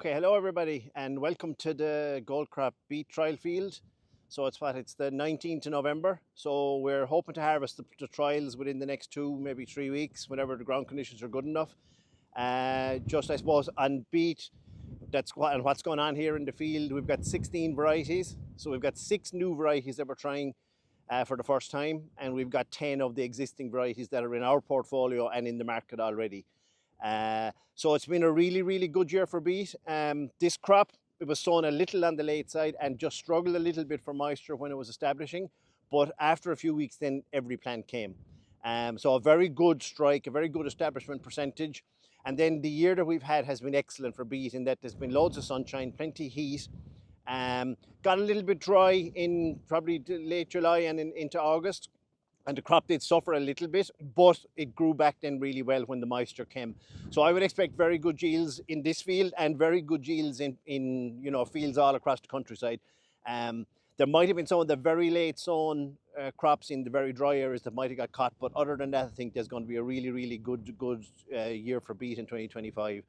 Okay, hello everybody, and welcome to the Goldcrop beet trial field. So it's the 19th of November. So we're hoping to harvest the trials within the next 2, maybe 3 weeks, whenever the ground conditions are good enough. Just I suppose on beet, what's going on here in the field. We've got 16 varieties, so we've got 6 new varieties that we're trying for the first time, and we've got 10 of the existing varieties that are in our portfolio and in the market already. So it's been a really good year for beet. This crop, it was sown a little on the late side and just struggled a little bit for moisture when it was establishing, but after a few weeks then every plant came. So a very good strike, a very good establishment percentage. And then the year that we've had has been excellent for beet in that there's been loads of sunshine, plenty heat. Got a little bit dry in probably late July and into August, and the crop did suffer a little bit, but it grew back then really well when the moisture came. So I would expect very good yields in this field and very good yields in fields all across the countryside. There might have been some of the very late sown crops in the very dry areas that might have got caught, but other than that, I think there's going to be a really good year for beet in 2025.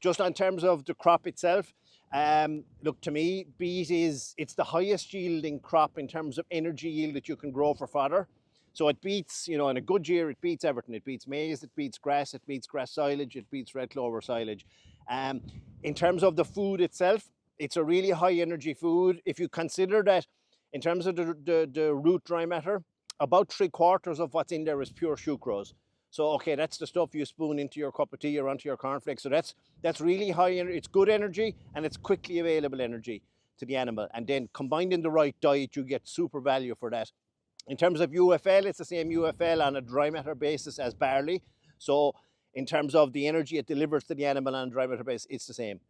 Just in terms of the crop itself, look, to me, beet it's the highest yielding crop in terms of energy yield that you can grow for fodder. So it beats, in a good year, it beats everything. It beats maize, it beats grass silage, it beats red clover silage. In terms of the food itself, it's a really high energy food. If you consider that in terms of the root dry matter, about 3/4 of what's in there is pure sucrose. So, okay, that's the stuff you spoon into your cup of tea or onto your cornflakes. So that's really high energy. It's good energy and it's quickly available energy to the animal. And then combined in the right diet, you get super value for that. In terms of UFL, it's the same UFL on a dry matter basis as barley. So in terms of the energy it delivers to the animal on a dry matter basis, it's the same.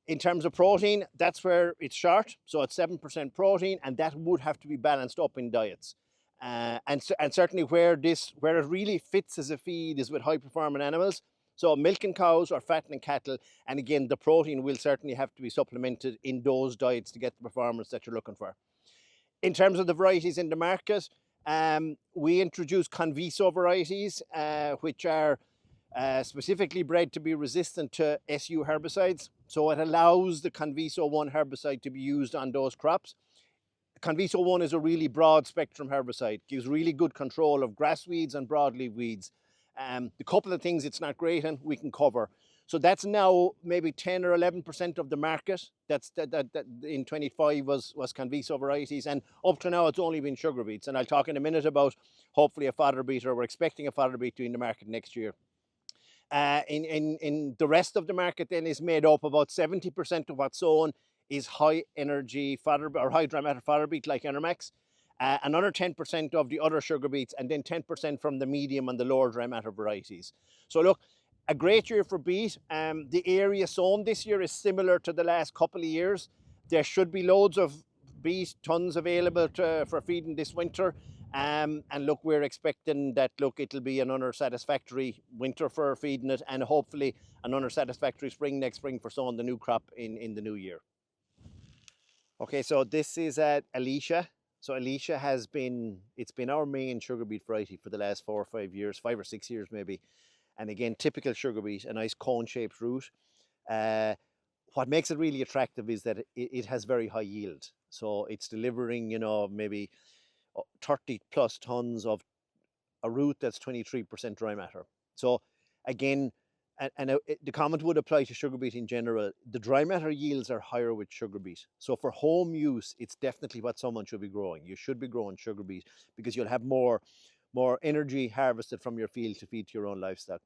In terms of protein, that's where it's short. So it's 7% protein, and that would have to be balanced up in diets. And certainly where it really fits as a feed is with high performing animals. So milking cows or fattening cattle. And again, the protein will certainly have to be supplemented in those diets to get the performance that you're looking for. In terms of the varieties in the market, we introduced Conviso varieties, which are specifically bred to be resistant to SU herbicides. So it allows the Conviso 1 herbicide to be used on those crops. Conviso 1 is a really broad spectrum herbicide, gives really good control of grass weeds and broadleaf weeds. The couple of things it's not great in, we can cover. So that's now maybe 10 or 11% of the market. That in 25 was Conviso varieties, and up to now it's only been sugar beets. And I'll talk in a minute about hopefully a fodder beet, or we're expecting a fodder beet to be in the market next year. In the rest of the market then is made up about 70% of what's sown is high energy fodder or high dry matter fodder beet like Enermax. Another 10% of the other sugar beets, and then 10% from the medium and the lower dry matter varieties. So look, a great year for beet. The area sown this year is similar to the last couple of years. There should be loads of beet, tons available for feeding this winter. And look, we're expecting that, look, it'll be an unsatisfactory winter for feeding it, and hopefully an unsatisfactory spring next spring for sowing the new crop in the new year. Okay, so this is at Alisha. So Alisha it's been our main sugar beet variety for the last 4 or 5 years, 5 or 6 years maybe. And again, typical sugar beet, a nice cone-shaped root. What makes it really attractive is that it has very high yield. So it's delivering, maybe 30 plus tons of a root that's 23% dry matter. So again, the comment would apply to sugar beet in general. The dry matter yields are higher with sugar beet. So for home use, it's definitely what someone should be growing. You should be growing sugar beet because you'll have more energy harvested from your field to feed to your own livestock.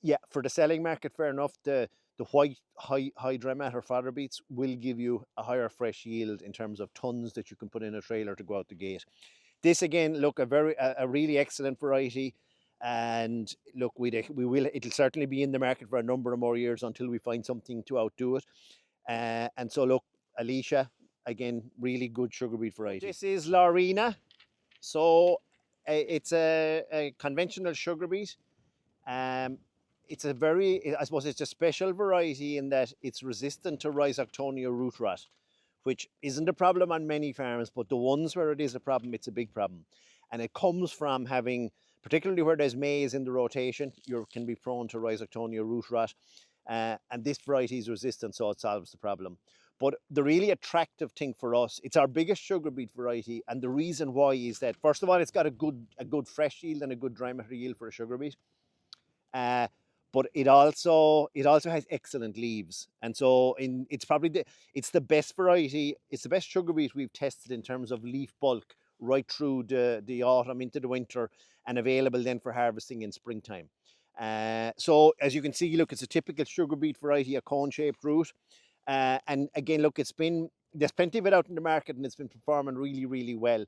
Yeah, for the selling market, fair enough, the white high dry matter fodder beets will give you a higher fresh yield in terms of tons that you can put in a trailer to go out the gate. This again, look, a really excellent variety, and look, it'll certainly be in the market for a number of more years until we find something to outdo it. And so look, Alisha, again, really good sugar beet variety. This is Laurena. So it's a conventional sugar beet. It's I suppose it's a special variety in that it's resistant to Rhizoctonia root rot, which isn't a problem on many farms, but the ones where it is a problem, it's a big problem. And it comes from having, particularly where there's maize in the rotation, you can be prone to Rhizoctonia root rot. and this variety is resistant, so it solves the problem. But the really attractive thing for us, it's our biggest sugar beet variety, and the reason why is that, first of all, it's got a good fresh yield and a good dry matter yield for a sugar beet. But it also has excellent leaves, and so it's probably it's the best variety. It's the best sugar beet we've tested in terms of leaf bulk right through the autumn into the winter, and available then for harvesting in springtime. So as you can see, look, it's a typical sugar beet variety, a cone-shaped root. And again, look, there's plenty of it out in the market, and it's been performing really, really well.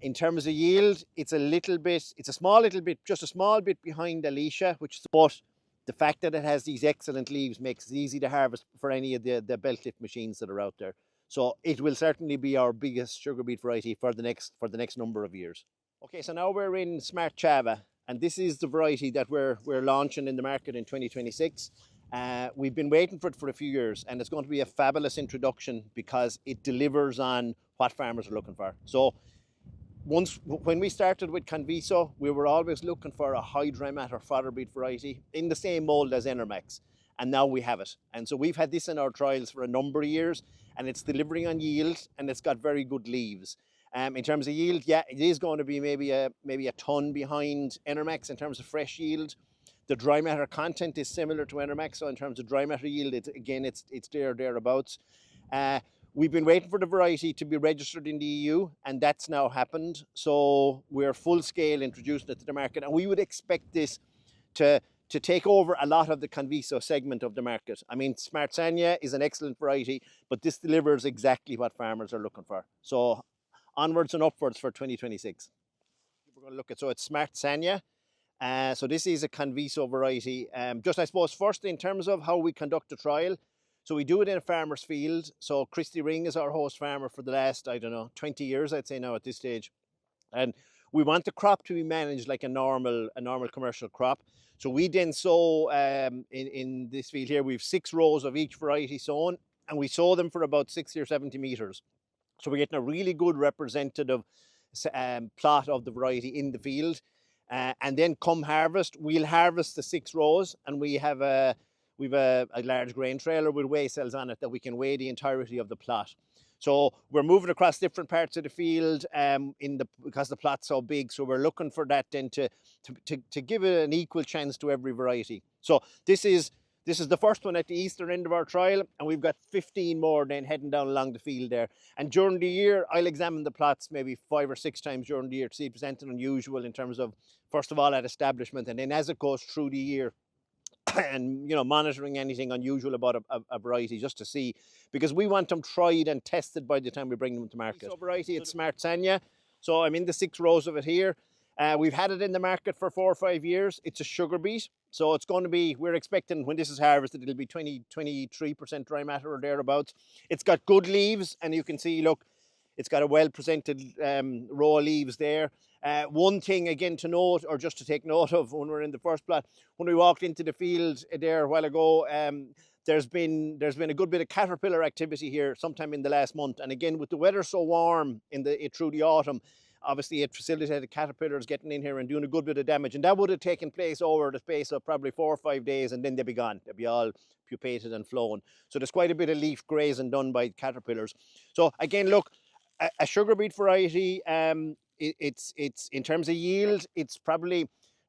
In terms of yield, it's a small little bit, just a small bit behind Alisha, but the fact that it has these excellent leaves makes it easy to harvest for any of the belt lift machines that are out there. So it will certainly be our biggest sugar beet variety for the next number of years. Okay, so now we're in SMART CHAVA, and this is the variety that we're launching in the market in 2026. We've been waiting for it for a few years, and it's going to be a fabulous introduction because it delivers on what farmers are looking for. So when we started with Conviso, we were always looking for a high dry matter fodder beet variety in the same mold as Enermax, and now we have it. And so we've had this in our trials for a number of years, and it's delivering on yield, and it's got very good leaves. In terms of yield, yeah, it is going to be maybe a ton behind Enermax in terms of fresh yield. The dry matter content is similar to Enermax, so in terms of dry matter yield, it's thereabouts. We've been waiting for the variety to be registered in the EU, and that's now happened. So we're full scale introducing it to the market, and we would expect this to take over a lot of the Conviso segment of the market. I mean, SMART Sanya is an excellent variety, but this delivers exactly what farmers are looking for. So onwards and upwards for 2026. We're going to look at, so it's SMART Sanya. So this is a Conviso variety. Just I suppose first in terms of how we conduct the trial. So we do it in a farmer's field. So Christy Ring is our host farmer for the last, 20 years, I'd say now at this stage. And we want the crop to be managed like a normal commercial crop. So we then sow, in this field here, we have 6 rows of each variety sown, and we sow them for about 60 or 70 meters. So we're getting a really good representative plot of the variety in the field. And then come harvest, we'll harvest the 6 rows, and we have a large grain trailer with weigh cells on it that we can weigh the entirety of the plot. So we're moving across different parts of the field because the plot's so big. So we're looking for that then to give it an equal chance to every variety. So this is the first one at the eastern end of our trial, and we've got 15 more then heading down along the field there. And during the year, I'll examine the plots maybe 5 or 6 times during the year to see if there's anything unusual in terms of, first of all, at establishment, and then as it goes through the year, and monitoring anything unusual about a variety, just to see, because we want them tried and tested by the time we bring them to market. So variety, it's SMART Sanya. So I'm in the 6 rows of it here. We've had it in the market for 4 or 5 years. It's a sugar beet, so it's going to be, we're expecting when this is harvested, it'll be 23% dry matter or thereabouts. It's got good leaves, and you can see, look, it's got a well-presented row of leaves there. One thing again to note, or just to take note of when we're in the first plot, when we walked into the field there a while ago, there's been a good bit of caterpillar activity here sometime in the last month. And again, with the weather so warm through the autumn, obviously it facilitated caterpillars getting in here and doing a good bit of damage. And that would have taken place over the space of probably 4 or 5 days, and then they'd be gone. They'd be all pupated and flown. So there's quite a bit of leaf grazing done by caterpillars. So again, look, a sugar beet variety, it's in terms of yield, it's probably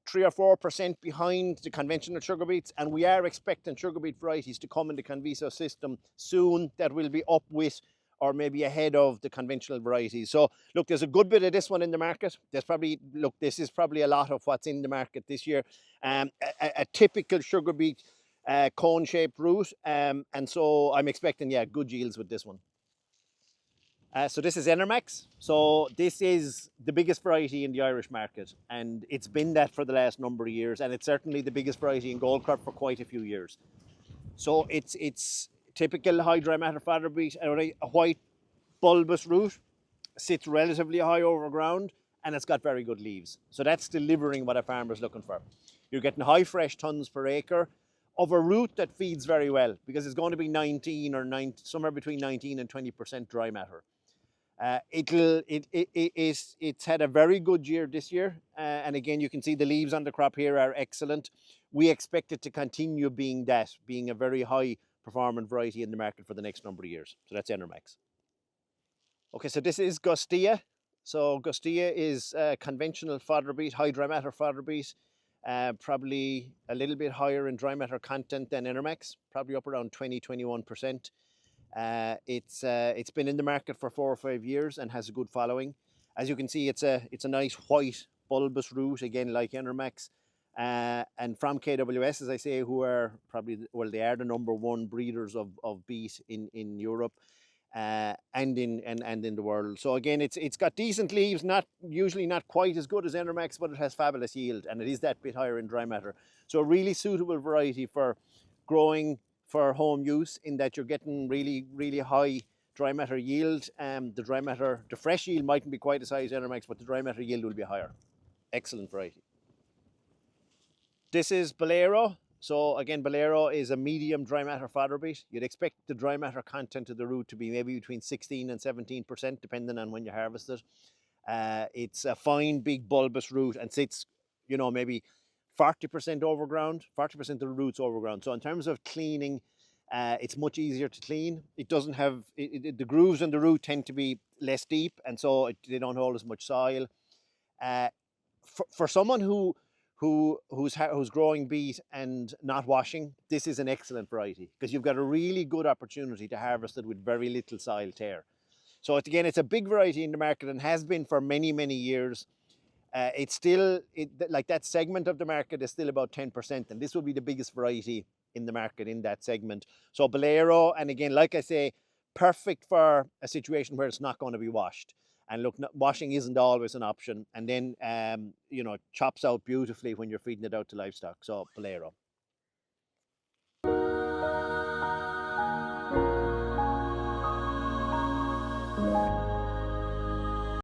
3 or 4% behind the conventional sugar beets, and we are expecting sugar beet varieties to come in the Conviso system soon that will be up with or maybe ahead of the conventional varieties. So look, there's a good bit of this one in the market. This is probably a lot of what's in the market this year. A typical sugar beet cone-shaped root, and so I'm expecting, good yields with this one. So this is Enermax. So this is the biggest variety in the Irish market, and it's been that for the last number of years, and it's certainly the biggest variety in Goldcrop for quite a few years. So it's typical high dry matter fodder beet, a white bulbous root, sits relatively high over ground, and it's got very good leaves. So that's delivering what a farmer's looking for. You're getting high fresh tons per acre of a root that feeds very well, because it's going to be somewhere between 19 and 20% dry matter. It's had a very good year this year, and again you can see the leaves on the crop here are excellent. we expect it to continue being that, being a very high performant variety in the market for the next number of years. So that's Enermax. Okay, so this is Gustea. So Gustea is a conventional fodder beet, high dry matter fodder beet, probably a little bit higher in dry matter content than Enermax, probably up around 20-21%. It's been in the market for 4 or 5 years and has a good following. As you can see, it's a nice white bulbous root, again like Enermax. And from KWS, as I say, who are probably, well, they are the #1 breeders of beet in Europe. And in the world. So again, it's got decent leaves, usually not quite as good as Enermax, but it has fabulous yield, and it is that bit higher in dry matter. So a really suitable variety for growing for home use, in that you're getting really high dry matter yield. The fresh yield mightn't be quite as high as Enermax, but the dry matter yield will be higher. Excellent variety. This is Boloro. So again, Boloro is a medium dry matter fodder beet. You'd expect the dry matter content of the root to be maybe between 16 and 17%, depending on when you harvest it. It's a fine, big, bulbous root, and sits, maybe 40% overground, 40% of the root's overground. So in terms of cleaning, it's much easier to clean. It doesn't have, the grooves in the root tend to be less deep, and so they don't hold as much soil. For someone who's growing beet and not washing, this is an excellent variety, because you've got a really good opportunity to harvest it with very little soil tear. So it's a big variety in the market and has been for many years. It's still, like that segment of the market is still about 10%, and this will be the biggest variety in the market in that segment. So Boloro, and again, like I say, perfect for a situation where it's not going to be washed. And look, washing isn't always an option. And then, chops out beautifully when you're feeding it out to livestock. So Boloro.